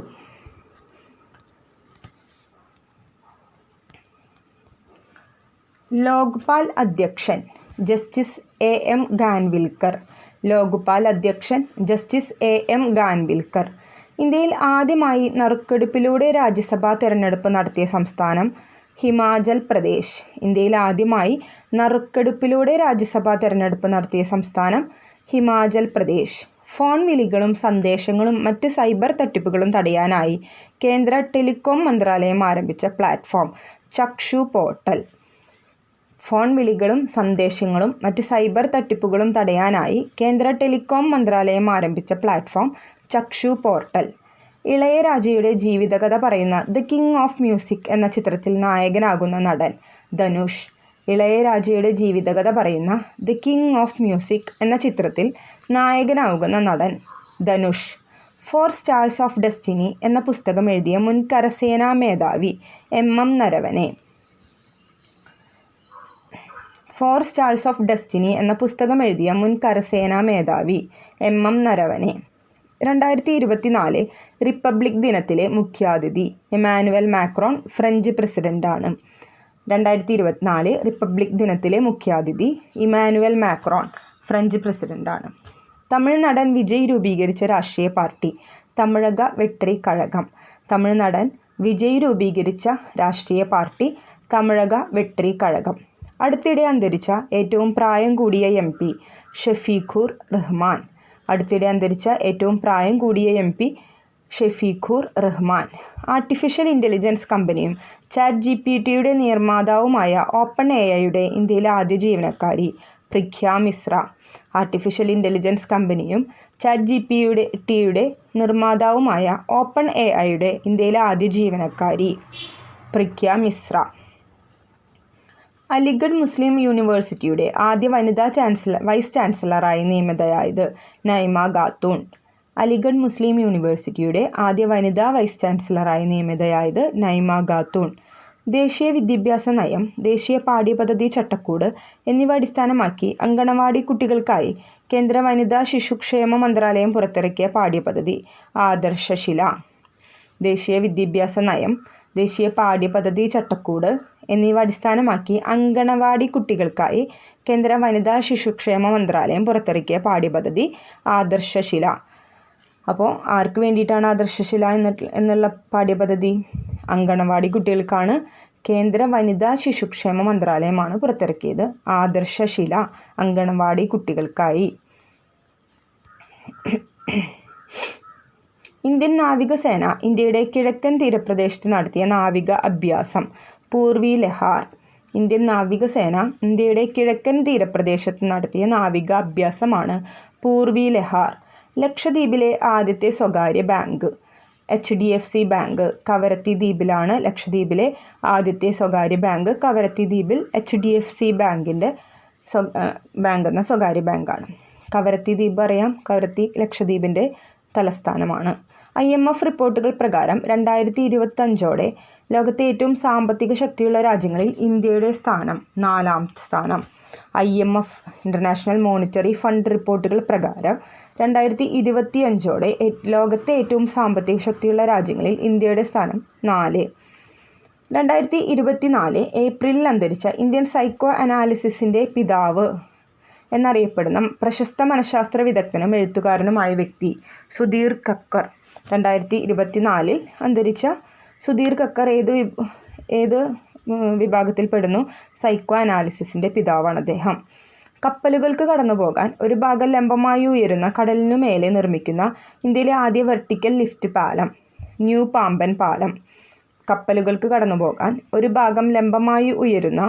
ലോക്പാൽ അധ്യക്ഷൻ ജസ്റ്റിസ് AM ഖാൻവിൽക്കർ. ലോക്പാൽ അധ്യക്ഷൻ ജസ്റ്റിസ് AM ഖാൻവിൽക്കർ. ഇന്ത്യയിൽ ആദ്യമായി നറുക്കെടുപ്പിലൂടെ രാജ്യസഭാ തെരഞ്ഞെടുപ്പ് നടത്തിയ സംസ്ഥാനം ഹിമാചൽ പ്രദേശ്. ഇന്ത്യയിൽ ആദ്യമായി നറുക്കെടുപ്പിലൂടെ രാജ്യസഭാ തെരഞ്ഞെടുപ്പ് നടത്തിയ സംസ്ഥാനം ഹിമാചൽ പ്രദേശ്. ഫോൺ വിളികളും സന്ദേശങ്ങളും മറ്റ് സൈബർ തട്ടിപ്പുകളും തടയാനായി കേന്ദ്ര ടെലികോം മന്ത്രാലയം ആരംഭിച്ച പ്ലാറ്റ്ഫോം ചക്ഷു പോർട്ടൽ. ഫോൺ വിളികളും സന്ദേശങ്ങളും മറ്റ് സൈബർ തട്ടിപ്പുകളും തടയാനായി കേന്ദ്ര ടെലികോം മന്ത്രാലയം ആരംഭിച്ച പ്ലാറ്റ്ഫോം ചക്ഷു പോർട്ടൽ. ഇളയരാജയുടെ ജീവിതകഥ പറയുന്ന ദ കിങ് ഓഫ് മ്യൂസിക് എന്ന ചിത്രത്തിൽ നായകനാകുന്ന നടൻ ധനുഷ്. ഇളയരാജയുടെ ജീവിതകഥ പറയുന്ന ദ കിങ് ഓഫ് മ്യൂസിക് എന്ന ചിത്രത്തിൽ നായകനാകുന്ന നടൻ ധനുഷ്. 4 സ്റ്റാർസ് ഓഫ് ഡെസ്റ്റിനി എന്ന പുസ്തകം എഴുതിയ മുൻ കരസേനാ മേധാവി MM Naravane. 4 stars of destiny എന്ന പുസ്തകം എഴുതിയ മുൻ കരസേനാ മേധാവി MM നരവനെ. 2024 റിപ്പബ്ലിക് ദിനത്തിലെ മുഖ്യാതിഥി ഇമാനുവൽ മാക്രോൺ, ഫ്രഞ്ച് പ്രസിഡൻ്റാണ്. 2024 റിപ്പബ്ലിക് ദിനത്തിലെ മുഖ്യാതിഥി ഇമാനുവൽ മാക്രോൺ, ഫ്രഞ്ച് പ്രസിഡൻ്റാണ്. തമിഴ്നടൻ വിജയ് രൂപീകരിച്ച രാഷ്ട്രീയ പാർട്ടി തമിഴക വെട്രി കഴകം. തമിഴ്നടൻ വിജയ് രൂപീകരിച്ച രാഷ്ട്രീയ പാർട്ടി തമിഴക വെട്രി കഴകം. അടുത്തിടെ അന്തരിച്ച ഏറ്റവും പ്രായം കൂടിയ MP ഷഫീഖുർ റഹ്മാൻ. അടുത്തിടെ അന്തരിച്ച ഏറ്റവും പ്രായം കൂടിയ MP ഷഫീഖുർ റഹ്മാൻ. ആർട്ടിഫിഷ്യൽ ഇൻ്റലിജൻസ് കമ്പനിയും ChatGPTയുടെ നിർമ്മാതാവുമായ OpenAIയുടെ ഇന്ത്യയിലെ ആദ്യ ജീവനക്കാരി പ്രഗ്യ മിശ്ര. ആർട്ടിഫിഷ്യൽ ഇൻ്റലിജൻസ് കമ്പനിയും ChatGPTയുടെ നിർമ്മാതാവുമായ OpenAIയുടെ ഇന്ത്യയിലെ ആദ്യ ജീവനക്കാരി പ്രഗ്യ മിശ്ര. അലിഗഡ് മുസ്ലിം യൂണിവേഴ്സിറ്റിയുടെ ആദ്യ വനിതാ വൈസ് ചാൻസലറായി നിയമിതയായത് നൈമ ഖാത്തൂൺ. അലിഗഡ് മുസ്ലിം യൂണിവേഴ്സിറ്റിയുടെ ആദ്യ വനിതാ വൈസ് ചാൻസലറായി നിയമിതയായത് നൈമ ഖാത്തൂൺ. ദേശീയ വിദ്യാഭ്യാസ നയം, ദേശീയ പാഠ്യപദ്ധതി ചട്ടക്കൂട് എന്നിവ അടിസ്ഥാനമാക്കി അങ്കണവാടി കുട്ടികൾക്കായി കേന്ദ്ര വനിതാ ശിശുക്ഷേമ മന്ത്രാലയം പുറത്തിറക്കിയ പാഠ്യപദ്ധതി ആദർശശില. ദേശീയ വിദ്യാഭ്യാസ നയം, ദേശീയ പാഠ്യപദ്ധതി ചട്ടക്കൂട് എന്നിവ അടിസ്ഥാനമാക്കി അങ്കണവാടി കുട്ടികൾക്കായി കേന്ദ്ര വനിതാ ശിശുക്ഷേമ മന്ത്രാലയം പുറത്തിറക്കിയ പാഠ്യപദ്ധതി ആദർശശില. അപ്പോൾ ആർക്ക് വേണ്ടിയിട്ടാണ് ആദർശശില എന്നുള്ള പാഠ്യപദ്ധതി? അങ്കണവാടി കുട്ടികൾക്കാണ്. കേന്ദ്ര വനിതാ ശിശുക്ഷേമ മന്ത്രാലയമാണ് പുറത്തിറക്കിയത്. ആദർശശില അങ്കണവാടി കുട്ടികൾക്കായി. ഇന്ത്യൻ നാവികസേന ഇന്ത്യയുടെ കിഴക്കൻ തീരപ്രദേശത്ത് നടത്തിയ നാവിക അഭ്യാസം പൂർവി ലഹാർ. ഇന്ത്യൻ നാവികസേന ഇന്ത്യയുടെ കിഴക്കൻ തീരപ്രദേശത്ത് നടത്തിയ നാവിക അഭ്യാസമാണ് പൂർവി ലഹാർ. ലക്ഷദ്വീപിലെ ആദ്യത്തെ സ്വകാര്യ ബാങ്ക് HDFC ബാങ്ക് കവരത്തി ദ്വീപിലാണ്. ലക്ഷദ്വീപിലെ ആദ്യത്തെ സ്വകാര്യ ബാങ്ക് കവരത്തി ദ്വീപിൽ HDFC ബാങ്കിൻ്റെ ബാങ്ക് എന്ന സ്വകാര്യ ബാങ്കാണ്. കവരത്തി ദ്വീപ് അറിയാം, കവരത്തി ലക്ഷദ്വീപിൻ്റെ തലസ്ഥാനമാണ്. IMF റിപ്പോർട്ടുകൾ പ്രകാരം 2025ഓടെ ലോകത്തെ ഏറ്റവും സാമ്പത്തിക ശക്തിയുള്ള രാജ്യങ്ങളിൽ ഇന്ത്യയുടെ സ്ഥാനം 4ാമത്തെ സ്ഥാനം. IMF ഇൻ്റർനാഷണൽ മോണിറ്ററി ഫണ്ട് റിപ്പോർട്ടുകൾ പ്രകാരം 2025ഓടെ ലോകത്തെ ഏറ്റവും സാമ്പത്തിക ശക്തിയുള്ള രാജ്യങ്ങളിൽ ഇന്ത്യയുടെ സ്ഥാനം 4. 2024 ഏപ്രിലിൽ അന്തരിച്ച ഇന്ത്യൻ സൈക്കോ അനാലിസിസിൻ്റെ പിതാവ് എന്നറിയപ്പെടുന്ന പ്രശസ്ത മനഃശാസ്ത്ര വിദഗ്ധനും എഴുത്തുകാരനുമായ വ്യക്തി സുധീർ കക്കർ. 2024 അന്തരിച്ച സുധീർ കക്കർ ഏത് വിഭാഗത്തിൽപ്പെടുന്നു? സൈക്കോ അനാലിസിസിൻ്റെ പിതാവാണ് അദ്ദേഹം. കപ്പലുകൾക്ക് കടന്നുപോകാൻ ഒരു ഭാഗം ലംബമായി ഉയരുന്ന കടലിനു മേലെ നിർമ്മിക്കുന്ന ഇന്ത്യയിലെ ആദ്യ വെർട്ടിക്കൽ ലിഫ്റ്റ് പാലം ന്യൂ പാമ്പൻ പാലം. കപ്പലുകൾക്ക് കടന്നുപോകാൻ ഒരു ഭാഗം ലംബമായി ഉയരുന്ന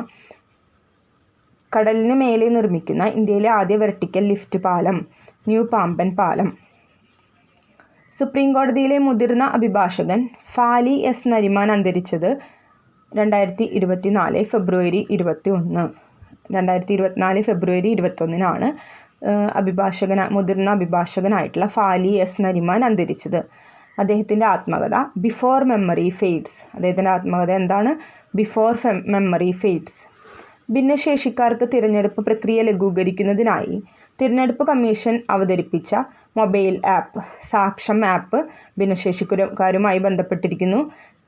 കടലിനു മേലെ നിർമ്മിക്കുന്ന ഇന്ത്യയിലെ ആദ്യ വെർട്ടിക്കൽ ലിഫ്റ്റ് പാലം ന്യൂ പാമ്പൻ പാലം. സുപ്രീം കോടതിയിലെ മുതിർന്ന അഭിഭാഷകൻ ഫാലി S നരിമാൻ അന്തരിച്ചത് 2024 ഫെബ്രുവരി 21. 2024 ഫെബ്രുവരി 21 മുതിർന്ന അഭിഭാഷകനായിട്ടുള്ള ഫാലി S നരിമാൻ അന്തരിച്ചത്. അദ്ദേഹത്തിൻ്റെ ആത്മകഥ ബിഫോർ മെമ്മറി ഫെയ്ഡ്സ്. അദ്ദേഹത്തിൻ്റെ ആത്മകഥ എന്താണ്? Before memory fades. ഭിന്നശേഷിക്കാർക്ക് തിരഞ്ഞെടുപ്പ് പ്രക്രിയ ലഘൂകരിക്കുന്നതിനായി തിരഞ്ഞെടുപ്പ് കമ്മീഷൻ അവതരിപ്പിച്ച മൊബൈൽ ആപ്പ് സാക്ഷം ആപ്പ് ഭിന്നശേഷിക്കാരുമായി ബന്ധപ്പെട്ടിരിക്കുന്നു.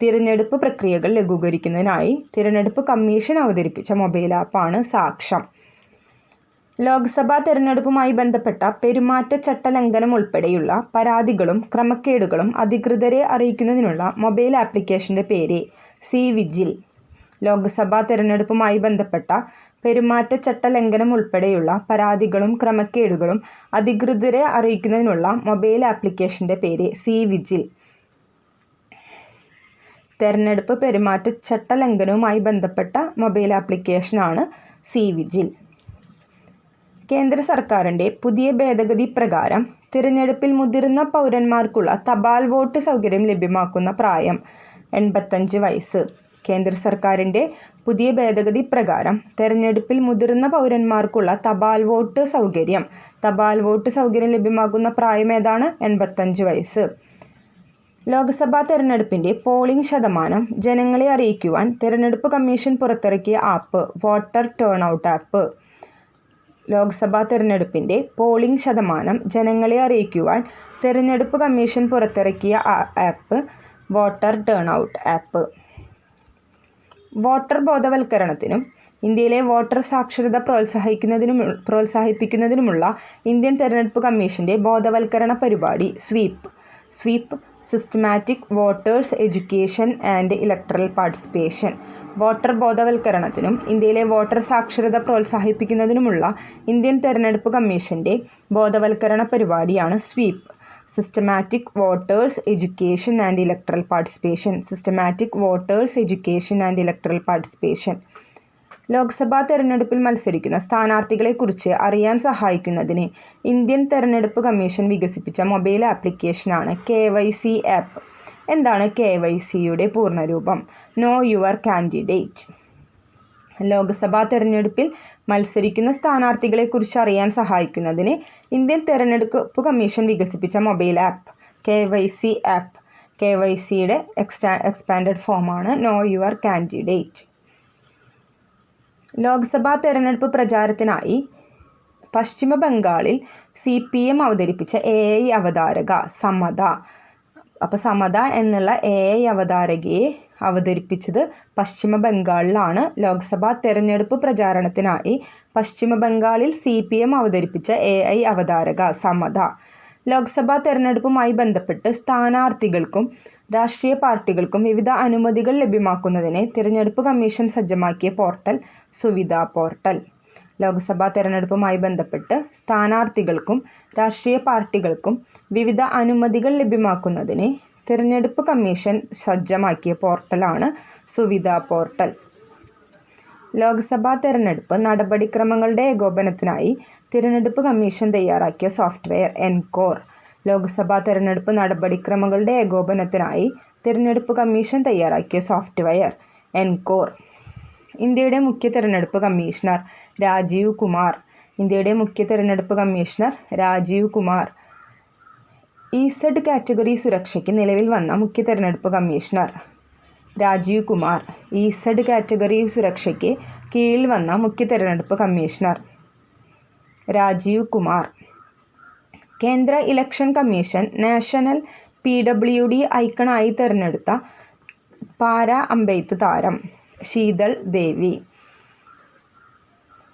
തിരഞ്ഞെടുപ്പ് പ്രക്രിയകൾ ലഘൂകരിക്കുന്നതിനായി തിരഞ്ഞെടുപ്പ് കമ്മീഷൻ അവതരിപ്പിച്ച മൊബൈൽ ആപ്പാണ് സാക്ഷം. ലോക്സഭാ തെരഞ്ഞെടുപ്പുമായി ബന്ധപ്പെട്ട പെരുമാറ്റച്ചട്ട ലംഘനം ഉൾപ്പെടെയുള്ള പരാതികളും ക്രമക്കേടുകളും അധികൃതരെ അറിയിക്കുന്നതിനുള്ള മൊബൈൽ ആപ്ലിക്കേഷൻ്റെ പേര് C-Vigil. ലോക്സഭാ തെരഞ്ഞെടുപ്പുമായി ബന്ധപ്പെട്ട പെരുമാറ്റച്ചട്ട ലംഘനം ഉൾപ്പെടെയുള്ള പരാതികളും ക്രമക്കേടുകളും അധികൃതരെ അറിയിക്കുന്നതിനുള്ള മൊബൈൽ ആപ്ലിക്കേഷൻ്റെ പേര് C-Vigil. തെരഞ്ഞെടുപ്പ് പെരുമാറ്റച്ചട്ട ലംഘനവുമായി ബന്ധപ്പെട്ട മൊബൈൽ ആപ്ലിക്കേഷനാണ് C-Vigil. കേന്ദ്ര സർക്കാരിൻ്റെ പുതിയ ഭേദഗതി പ്രകാരം തിരഞ്ഞെടുപ്പിൽ മുതിർന്ന പൗരന്മാർക്കുള്ള തപാൽ വോട്ട് സൗകര്യം ലഭ്യമാക്കുന്ന പ്രായം 85 വയസ്സ്. കേന്ദ്ര സർക്കാരിൻ്റെ പുതിയ ഭേദഗതി പ്രകാരം തെരഞ്ഞെടുപ്പിൽ മുതിർന്ന പൗരന്മാർക്കുള്ള തപാൽ വോട്ട് സൗകര്യം ലഭ്യമാക്കുന്ന പ്രായം ഏതാണ്? 85 വയസ്സ്. ലോക്സഭാ തെരഞ്ഞെടുപ്പിൻ്റെ പോളിംഗ് ശതമാനം ജനങ്ങളെ അറിയിക്കുവാൻ തെരഞ്ഞെടുപ്പ് കമ്മീഷൻ പുറത്തിറക്കിയ app voter turnout app. Lok Sabha തെരഞ്ഞെടുപ്പിൻ്റെ പോളിംഗ് ശതമാനം ജനങ്ങളെ അറിയിക്കുവാൻ തെരഞ്ഞെടുപ്പ് കമ്മീഷൻ പുറത്തിറക്കിയ app voter turnout app. Voter ബോധവൽക്കരണത്തിനും ഇന്ത്യയിലെ വോട്ടർ സാക്ഷരത പ്രോത്സാഹിപ്പിക്കുന്നതിനുമുള്ള ഇന്ത്യൻ തെരഞ്ഞെടുപ്പ് കമ്മീഷൻ്റെ ബോധവൽക്കരണ പരിപാടി SVEEP systematic voters education and electoral participation. Voter ബോധവൽക്കരണത്തിനും ഇന്ത്യയിലെ വോട്ടർ സാക്ഷരത പ്രോത്സാഹിപ്പിക്കുന്നതിനുമുള്ള ഇന്ത്യൻ തെരഞ്ഞെടുപ്പ് കമ്മീഷൻ്റെ ബോധവൽക്കരണ പരിപാടിയാണ് SVEEP. Systematic voters education and electoral participation. Lok Sabha തെരഞ്ഞെടുപ്പിൽ മത്സരിക്കുന്ന സ്ഥാനാർത്ഥികളെക്കുറിച്ച് അറിയാൻ സഹായിക്കുന്നതിന് ഇന്ത്യൻ തെരഞ്ഞെടുപ്പ് കമ്മീഷൻ വികസിപ്പിച്ച മൊബൈൽ ആപ്ലിക്കേഷനാണ് KYC ആപ്പ്. എന്താണ് KYCയുടെ പൂർണ്ണരൂപം? No your candidate. ലോക്സഭാ തെരഞ്ഞെടുപ്പിൽ മത്സരിക്കുന്ന സ്ഥാനാർത്ഥികളെക്കുറിച്ച് അറിയാൻ സഹായിക്കുന്നതിന് ഇന്ത്യൻ തെരഞ്ഞെടുപ്പ് കമ്മീഷൻ വികസിപ്പിച്ച മൊബൈൽ ആപ്പ് KYC ആപ്പ്. KYCയുടെ എക്സ്പാൻഡഡ് ഫോമാണ് നോ യുവർ കാൻഡിഡേറ്റ്. ലോക്സഭാ തെരഞ്ഞെടുപ്പ് പ്രചാരത്തിനായി പശ്ചിമ ബംഗാളിൽ CPM അവതരിപ്പിച്ച AI അവതാരക സമത. അപ്പോൾ സമത എന്നുള്ള AI അവതാരകയെ അവതരിപ്പിച്ചത് പശ്ചിമ ബംഗാളിലാണ്. ലോക്സഭാ തെരഞ്ഞെടുപ്പ് പ്രചാരണത്തിനായി പശ്ചിമ ബംഗാളിൽ CPM അവതരിപ്പിച്ച AI അവതാരക സമത. ലോക്സഭാ തെരഞ്ഞെടുപ്പുമായി ബന്ധപ്പെട്ട് സ്ഥാനാർത്ഥികൾക്കും രാഷ്ട്രീയ പാർട്ടികൾക്കും വിവിധ അനുമതികൾ ലഭ്യമാക്കുന്നതിന് തിരഞ്ഞെടുപ്പ് കമ്മീഷൻ സജ്ജമാക്കിയ പോർട്ടൽ സുവിധ പോർട്ടൽ. ലോക്സഭാ തെരഞ്ഞെടുപ്പുമായി ബന്ധപ്പെട്ട് സ്ഥാനാർത്ഥികൾക്കും രാഷ്ട്രീയ പാർട്ടികൾക്കും വിവിധ അനുമതികൾ ലഭ്യമാക്കുന്നതിന് തിരഞ്ഞെടുപ്പ് കമ്മീഷൻ സജ്ജമാക്കിയ പോർട്ടലാണ് സുവിധ പോർട്ടൽ. ലോക്സഭാ തെരഞ്ഞെടുപ്പ് നടപടിക്രമങ്ങളുടെ ഏകോപനത്തിനായി തിരഞ്ഞെടുപ്പ് കമ്മീഷൻ തയ്യാറാക്കിയ സോഫ്റ്റ്വെയർ എൻകോർ. ലോക്സഭാ തെരഞ്ഞെടുപ്പ് നടപടിക്രമങ്ങളുടെ ഏകോപനത്തിനായി തിരഞ്ഞെടുപ്പ് കമ്മീഷൻ തയ്യാറാക്കിയ സോഫ്റ്റ്വെയർ എൻകോർ. ഇന്ത്യയുടെ മുഖ്യ തെരഞ്ഞെടുപ്പ് commissioner Rajeev Kumar. EZ category സുരക്ഷയ്ക്ക് നിലവിൽ വന്ന മുഖ്യ തെരഞ്ഞെടുപ്പ് commissioner Rajeev Kumar. EZ category സുരക്ഷയ്ക്ക് കീഴിൽ വന്ന മുഖ്യ തെരഞ്ഞെടുപ്പ് കമ്മീഷണർ രാജീവ് കുമാർ. കേന്ദ്ര ഇലക്ഷൻ കമ്മീഷൻ നാഷണൽ PWD ഐക്കണായി തിരഞ്ഞെടുത്ത പാരാ അമ്പെയ്ത്ത് താരം ശീതൾ ദേവി.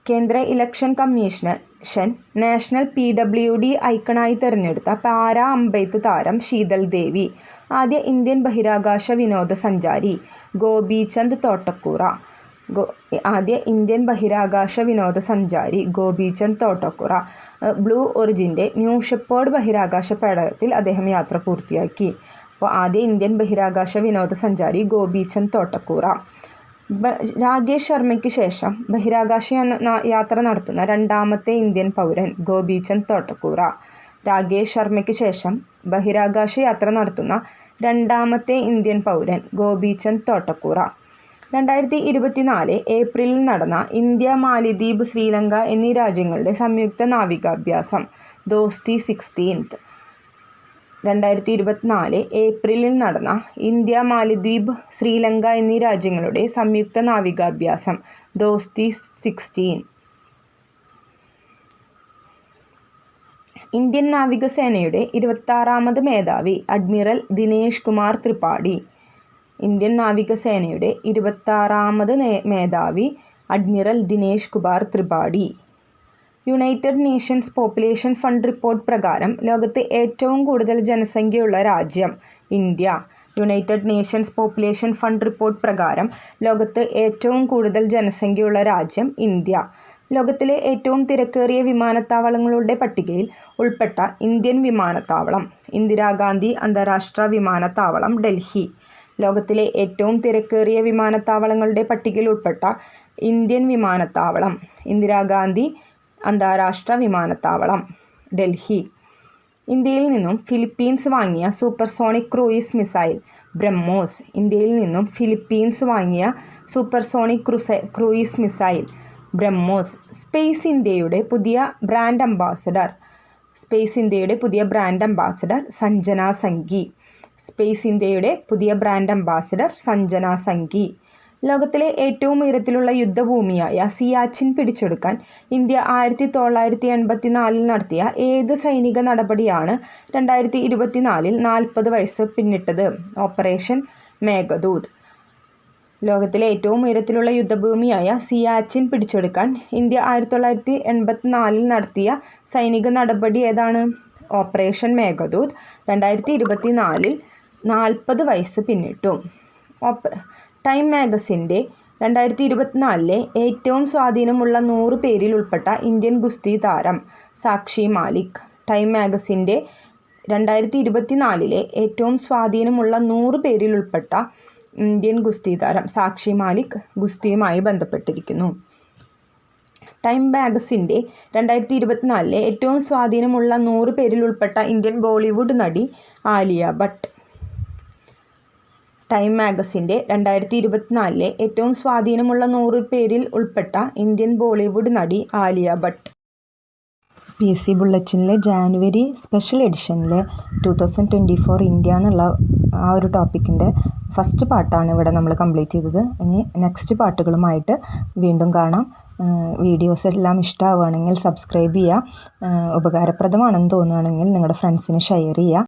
കേന്ദ്ര ഇലക്ഷൻ കമ്മീഷൻ നാഷണൽ PWD ഐക്കണായി തിരഞ്ഞെടുത്ത പാരാ അമ്പെയ്ത്ത് താരം ശീതൾ ദേവി. ആദ്യ ഇന്ത്യൻ ബഹിരാകാശ വിനോദസഞ്ചാരി ഗോപീചന്ദ് തോട്ടക്കുറ. ബ്ലൂ ഒറിജിൻ്റെ ന്യൂ ഷെപ്പേർഡ് ബഹിരാകാശ പേടകത്തിൽ അദ്ദേഹം യാത്ര പൂർത്തിയാക്കി. അപ്പോൾ ആദ്യ ഇന്ത്യൻ ബഹിരാകാശ വിനോദസഞ്ചാരി ഗോപീചന്ദ് തോട്ടക്കുറ. രാകേഷ് ശർമ്മയ്ക്ക് ശേഷം ബഹിരാകാശ യാത്ര നടത്തുന്ന രണ്ടാമത്തെ ഇന്ത്യൻ പൗരൻ ഗോപീചന്ദ് തോട്ടക്കുറ. രാകേഷ് ശർമ്മയ്ക്ക് ശേഷം ബഹിരാകാശ യാത്ര നടത്തുന്ന രണ്ടാമത്തെ ഇന്ത്യൻ പൗരൻ ഗോപീചന്ദ് തോട്ടക്കുറ. 2024 ഏപ്രിലിൽ നടന്ന ഇന്ത്യ, മാലിദ്വീപ്, ശ്രീലങ്ക എന്നീ രാജ്യങ്ങളുടെ സംയുക്ത നാവികാഭ്യാസം ദോസ്തി 16th. 2024 ഏപ്രിലിൽ നടന്ന ഇന്ത്യ, മാലിദ്വീപ്, ശ്രീലങ്ക എന്നീ രാജ്യങ്ങളുടെ സംയുക്ത നാവികാഭ്യാസം ദോസ്തി 16. ഇന്ത്യൻ നാവികസേനയുടെ 26ാമത് മേധാവി അഡ്മിറൽ ദിനേശ് കുമാർ ത്രിപാഠി. ഇന്ത്യൻ നാവികസേനയുടെ 26ാമത് മേധാവി admiral Dinesh Kumar Tripathi. United Nations population fund report പ്രകാരം ലോകത്തെ ഏറ്റവും കൂടുതൽ ജനസംഖ്യയുള്ള രാജ്യം India. United Nations population fund report പ്രകാരം ലോകത്ത് ഏറ്റവും കൂടുതൽ ജനസംഖ്യയുള്ള രാജ്യം ഇന്ത്യ. ലോകത്തിലെ ഏറ്റവും തിരക്കേറിയ വിമാനത്താവളങ്ങളുടെ പട്ടികയിൽ ഉൾപ്പെട്ട ഇന്ത്യൻ വിമാനത്താവളം ഇന്ദിരാഗാന്ധി അന്താരാഷ്ട്ര വിമാനത്താവളം, ഡൽഹി. ലോകത്തിലെ ഏറ്റവും തിരക്കേറിയ വിമാനത്താവളങ്ങളുടെ പട്ടികയിൽ ഉൾപ്പെട്ട ഇന്ത്യൻ വിമാനത്താവളം ഇന്ദിരാഗാന്ധി അന്താരാഷ്ട്ര വിമാനത്താവളം, ഡൽഹി. ഇന്ത്യയിൽ നിന്നും ഫിലിപ്പീൻസ് വാങ്ങിയ സൂപ്പർസോണിക് ക്രൂയിസ് മിസൈൽ ബ്രഹ്മോസ്. ഇന്ത്യയിൽ നിന്നും ഫിലിപ്പീൻസ് വാങ്ങിയ supersonic cruise missile BrahMos. Space ഇന്ത്യയുടെ പുതിയ ബ്രാൻഡ് അംബാസഡർ സഞ്ജന സംഘി. ലോകത്തിലെ ഏറ്റവും ഉയരത്തിലുള്ള യുദ്ധഭൂമിയായ സിയാച്ചിൻ പിടിച്ചെടുക്കാൻ ഇന്ത്യ 1984 നടത്തിയ ഏത് സൈനിക നടപടിയാണ് 2024 40 വയസ്സ് പിന്നിട്ടത്? ഓപ്പറേഷൻ മേഘദൂത്. ലോകത്തിലെ ഏറ്റവും ഉയരത്തിലുള്ള യുദ്ധഭൂമിയായ സിയാച്ചിൻ പിടിച്ചെടുക്കാൻ ഇന്ത്യ 1984 നടത്തിയ സൈനിക നടപടി ഏതാണ്? ഓപ്പറേഷൻ മേഘദൂത്. 2024 40 വയസ്സ് പിന്നിട്ടു. ടൈം മാഗസിൻ്റെ 2024 ഏറ്റവും സ്വാധീനമുള്ള 100 പേരിൽ ഉൾപ്പെട്ട ഇന്ത്യൻ ഗുസ്തി താരം സാക്ഷി മാലിക്. ടൈം മാഗസിൻ്റെ 2024 ഏറ്റവും സ്വാധീനമുള്ള 100 പേരിൽ ഉൾപ്പെട്ട ഇന്ത്യൻ ഗുസ്തി താരം സാക്ഷി മാലിക് ഗുസ്തിയുമായി ബന്ധപ്പെട്ടിരിക്കുന്നു. ടൈം മാഗസിൻ്റെ 2024 ഏറ്റവും സ്വാധീനമുള്ള 100 പേരിൽ ഉൾപ്പെട്ട ഇന്ത്യൻ ബോളിവുഡ് നടി ആലിയ ഭട്ട്. ടൈം മാഗസിൻ്റെ 2024 ഏറ്റവും സ്വാധീനമുള്ള 100 പേരിൽ ഉൾപ്പെട്ട ഇന്ത്യൻ ബോളിവുഡ് നടി ആലിയ ഭട്ട്. PSC ബുള്ളറ്റിനിലെ ജാനുവരി സ്പെഷ്യൽ എഡിഷനിൽ 2024 ഇന്ത്യ എന്നുള്ള ആ ഒരു ടോപ്പിക്കിൻ്റെ ഫസ്റ്റ് പാർട്ടാണ് ഇവിടെ നമ്മൾ കംപ്ലീറ്റ് ചെയ്തത്. ഇനി നെക്സ്റ്റ് പാർട്ടുകളുമായിട്ട് വീണ്ടും കാണാം. വീഡിയോസ് എല്ലാം ഇഷ്ടമാവുകയാണെങ്കിൽ സബ്സ്ക്രൈബ് ചെയ്യുക. ഉപകാരപ്രദമാണെന്ന് തോന്നുകയാണെങ്കിൽ നിങ്ങളുടെ ഫ്രണ്ട്സിന് ഷെയർ ചെയ്യുക.